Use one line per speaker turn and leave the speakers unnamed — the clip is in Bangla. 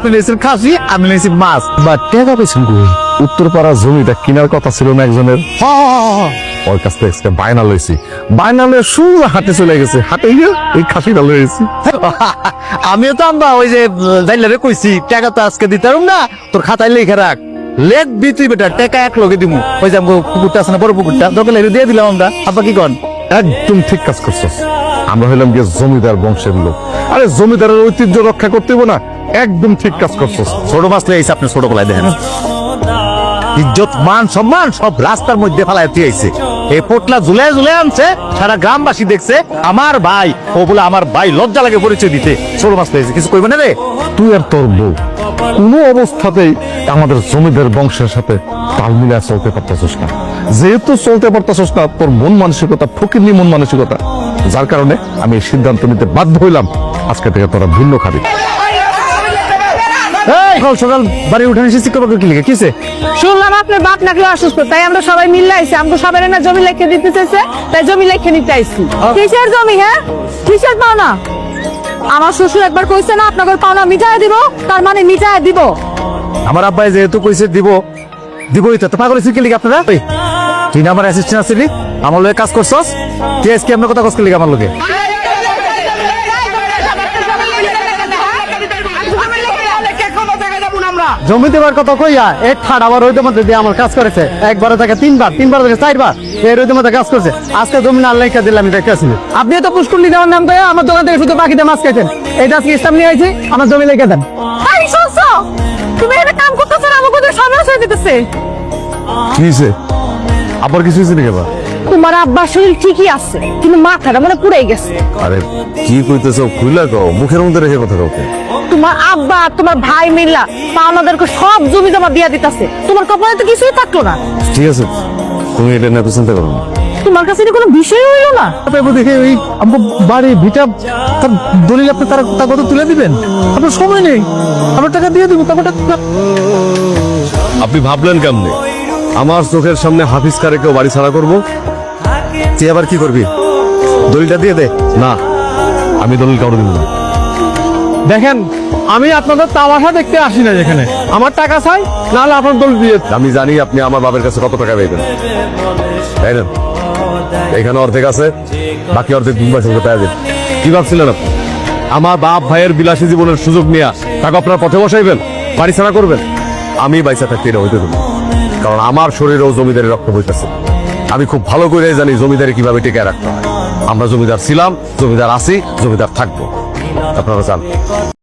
আপনি নিয়েছেন খাসি, আমি নিয়েছি মাছ। বা টাকা পেয়েছেন কই? উত্তরপাড়া জমিটা কেনার কথা ছিল না একজনের, ওর কাছ থেকে একটা বায়না লইছি। বায়না লয়ে সোজা হাটে চলে গেছে, হাটে গিয়ে এই খাসিটা লয়েছি। আমিও তো আমরা ওই যে জাইলারে কইছি টাকা তো আজকে দিতে পারুম না, তোর খাতায় লিখে রাখ, লেখ বি তুই বেটা, টাকা এক লগে দিমু। ওই যে আমাকে পুকুরটা আছে না, বড় পুকুরটা, দরকার লাগলে দিয়ে দিলাম আমরা। আব্বা কি কন? একদম ঠিক কাজ করছস। আমরা হইলাম গিয়ে জমিদার বংশের লোক, আরে জমিদারের ঐতিহ্য রক্ষা করতে হইব না? একদম ঠিক কাজ করছস। ছোট মাছ লইছে আপনি, ছোট গলায় দেখেন, ইজ্জত মান সম্মান সব রাস্তার মধ্যে ফেলায় দিয়েছে। এই পোটলা ঝুলে ঝুলে আনছে, সারা গ্রামবাসী দেখছে আমার ভাই, ও বলে আমার ভাই, লজ্জা লাগে পরিচয় দিতে। ছোট মাছ লইছে, কিছু কইবে না রে? তুই আর তোর বউ কোনো অবস্থাতেই আমাদের জমিদার বংশের সাথে তাল মিলিয়ে চলতে পারতেছিস না। যেহেতু চলতে পারতেছিস না, তোর মন মানসিকতা ফকিরনি মন মানসিকতা, যার কারণে আমি এই সিদ্ধান্ত নিতে বাধ্য হইলাম আজকে থেকে তোরা ভিন্ন খাবি। সকাল সকাল বাড়ি উঠানে এসে চিকবাকে কি লিখে কিসে?
শুনলাম আপনার বাপ নাকি অসুস্থ, তাই আমরা সবাই মিলে আইছি। আমাকে সবাই না জমি লেখে দিতে চাইছে, তাই জমি লেখে নিতে আইছি। কিসের জমি? হ্যাঁ, কিসের পাওনা? আমার শ্বশুর একবার কইছে না আপনাদের পাওনা মিটায় দিব, তার মানে মিটায় দিব।
আমার আব্বাই যেহেতু কইছে দিব, দিবই তো। পাগল হইছে কি লিখে আপনারা? তুই না আমার অ্যাসিস্ট্যান্ট আছিলি, আমার লগে কাজ করছস, তুই আজকে আমরা কথা কষ্ট লিখে আমার লগে। জমি দেওয়ার কথা কইয়া এক ঠাট আবার রোদের মধ্যে দিয়ে আমার কাজ করেছে। একবারে তাকে তিনবার থেকে চারবার এই রোদের মধ্যে কাজ করছে। আজকে জমি না লেখা দিলে আমি দেখতেছি। আপনি তো পুষ্কুলি দেওয়ার নাম করে আমার দোকান থেকে শুধু বাকিতে মাছ খাইছেন। এইটা আজকে ইসলাম নিয়ে আইছি, আমার জমি লেখা দেন।
তুমি এটা কাম করতেছো না, আমাকে সমস্যা হয়ে দিতেছে।
কি হয়েছে? আবার কিছু হয়েছে নাকি? আবার
তোমার আব্বার শরীর ঠিকই আছে, কিন্তু মাথাটা মানে পুড়াই গেছে।
আরে কি কইতেছ? খুইলা কও, মুখের মধ্যে রেখে কথা কও।
তোমার আব্বা তোমার ভাই মিল্লা পাওনাদেরকে সব জমি জমা দিয়া দিতেছে। তোমার কপালে তো কিছুই থাকলো না।
ঠিক আছে, তুমি এটা নিয়ে চিন্তা করো না।
তোমার কাছে কোনো বিষয় হইলো না?
দেখে ওই আমার বাড়ি ভিটা তার দলিল আপনি তার কত তুলে দিবেন? আপনার সময় নেই, আমার টাকা দিয়ে দিব। আপনি ভাবলেন কেমনে আমার চোখের সামনে হাফিজ কারে কেউ বাড়ি ছাড়া করবো? তুই আবার কি করবি? দলিলটা দিয়ে দে। না, আমি দলিল কাউকে দিব না। দেখেন, আমি আপনাদের তামাশা দেখতে আসি না, যেখানে আমার টাকা চাই, নাহলে আপনার দলিল দিয়ে। আমি জানি আপনি আমার বাবার কাছে কত টাকা পেয়েছেন, তাই না? এখানে অর্ধেক আছে, বাকি অর্ধেক 2 মাসের মধ্যে পেয়ে যাবেন। কি ভাবছিলেন আপনি আমার বাপ ভাইয়ের বিলাসী জীবনের সুযোগ নিয়ে টাকা আপনার পথে বসাইবেন, বাড়ি ছাড়া করবেন? আমি বাইসা থাকতে এটা হইতে দেবো, কারণ আমার শরীরেও জমিদারি রক্ত বইতেছে। আমি খুব ভালো করে জানি জমিদারি কিভাবে টিকায় রাখতে হয়। আমরা জমিদার ছিলাম, জমিদার আছি, জমিদার থাকবো। আপনারা চান